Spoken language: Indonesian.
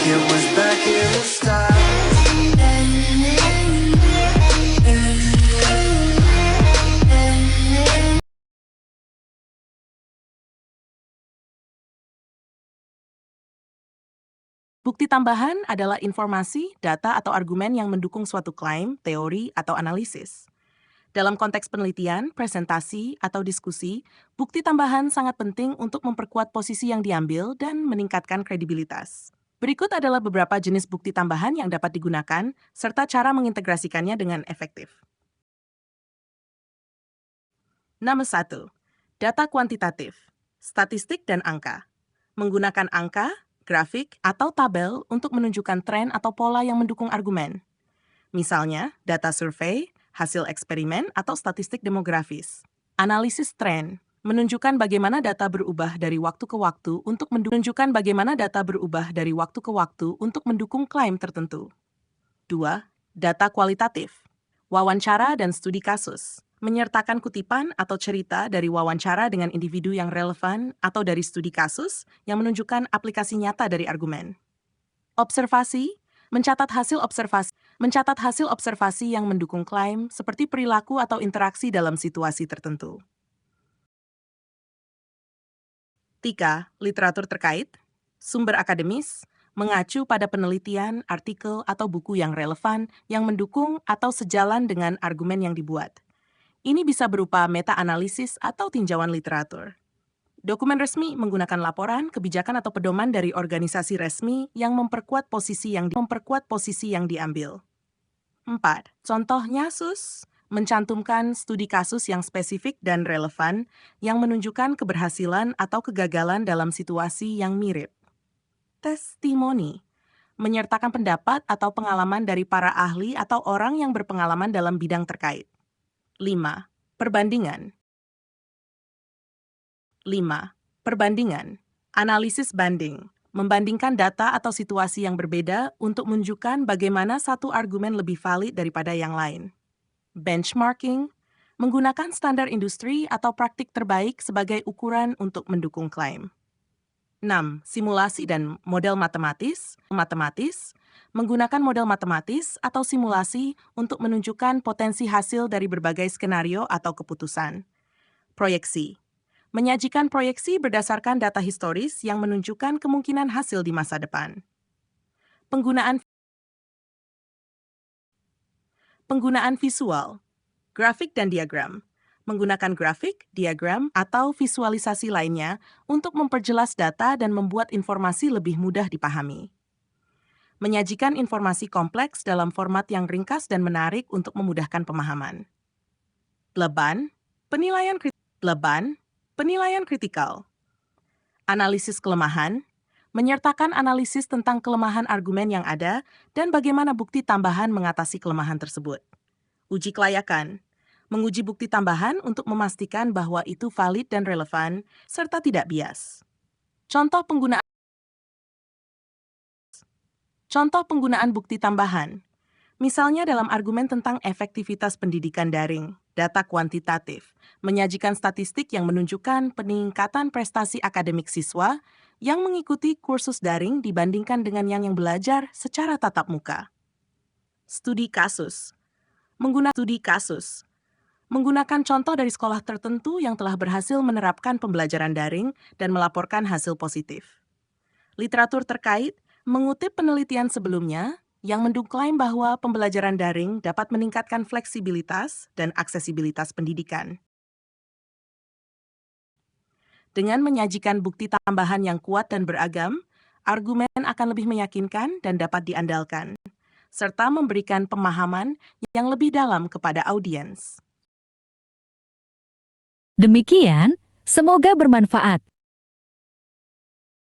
It was back in the start. Bukti tambahan adalah informasi, data, atau argumen yang mendukung suatu klaim, teori, atau analisis. Dalam konteks penelitian, presentasi, atau diskusi, bukti tambahan sangat penting untuk memperkuat posisi yang diambil dan meningkatkan kredibilitas. Berikut adalah beberapa jenis bukti tambahan yang dapat digunakan, serta cara mengintegrasikannya dengan efektif. Nomor 1. Data kuantitatif, statistik dan angka. Menggunakan angka, grafik, atau tabel untuk menunjukkan tren atau pola yang mendukung argumen. Misalnya, data survei, hasil eksperimen, atau statistik demografis. Analisis tren menunjukkan bagaimana data berubah dari waktu ke waktu untuk mendukung klaim tertentu. 2. Data kualitatif, wawancara dan studi kasus. Menyertakan kutipan atau cerita dari wawancara dengan individu yang relevan atau dari studi kasus yang menunjukkan aplikasi nyata dari argumen. Observasi, mencatat hasil observasi yang mendukung klaim seperti perilaku atau interaksi dalam situasi tertentu. 3. Literatur terkait, sumber akademis, mengacu pada penelitian, artikel, atau buku yang relevan yang mendukung atau sejalan dengan argumen yang dibuat. Ini bisa berupa meta-analisis atau tinjauan literatur. Dokumen resmi menggunakan laporan, kebijakan, atau pedoman dari organisasi resmi yang memperkuat posisi yang diambil. 4. Contoh kasus mencantumkan studi kasus yang spesifik dan relevan yang menunjukkan keberhasilan atau kegagalan dalam situasi yang mirip. Testimoni menyertakan pendapat atau pengalaman dari para ahli atau orang yang berpengalaman dalam bidang terkait. 5. Perbandingan. Analisis banding. Membandingkan data atau situasi yang berbeda untuk menunjukkan bagaimana satu argumen lebih valid daripada yang lain. Benchmarking. Menggunakan standar industri atau praktik terbaik sebagai ukuran untuk mendukung klaim. 6. Simulasi dan model matematis. Menggunakan model matematis atau simulasi untuk menunjukkan potensi hasil dari berbagai skenario atau keputusan. Proyeksi. Menyajikan proyeksi berdasarkan data historis yang menunjukkan kemungkinan hasil di masa depan. Penggunaan visual, grafik dan diagram. Menggunakan grafik, diagram, atau visualisasi lainnya untuk memperjelas data dan membuat informasi lebih mudah dipahami. Menyajikan informasi kompleks dalam format yang ringkas dan menarik untuk memudahkan pemahaman. Penilaian kritikal. Analisis kelemahan, menyertakan analisis tentang kelemahan argumen yang ada dan bagaimana bukti tambahan mengatasi kelemahan tersebut. Uji kelayakan, menguji bukti tambahan untuk memastikan bahwa itu valid dan relevan, serta tidak bias. Contoh penggunaan bukti tambahan, misalnya dalam argumen tentang efektivitas pendidikan daring, data kuantitatif, menyajikan statistik yang menunjukkan peningkatan prestasi akademik siswa yang mengikuti kursus daring dibandingkan dengan yang belajar secara tatap muka. Studi kasus. Menggunakan contoh dari sekolah tertentu yang telah berhasil menerapkan pembelajaran daring dan melaporkan hasil positif. Literatur terkait mengutip penelitian sebelumnya yang mengklaim bahwa pembelajaran daring dapat meningkatkan fleksibilitas dan aksesibilitas pendidikan. Dengan menyajikan bukti tambahan yang kuat dan beragam, argumen akan lebih meyakinkan dan dapat diandalkan, serta memberikan pemahaman yang lebih dalam kepada audiens. Demikian, semoga bermanfaat.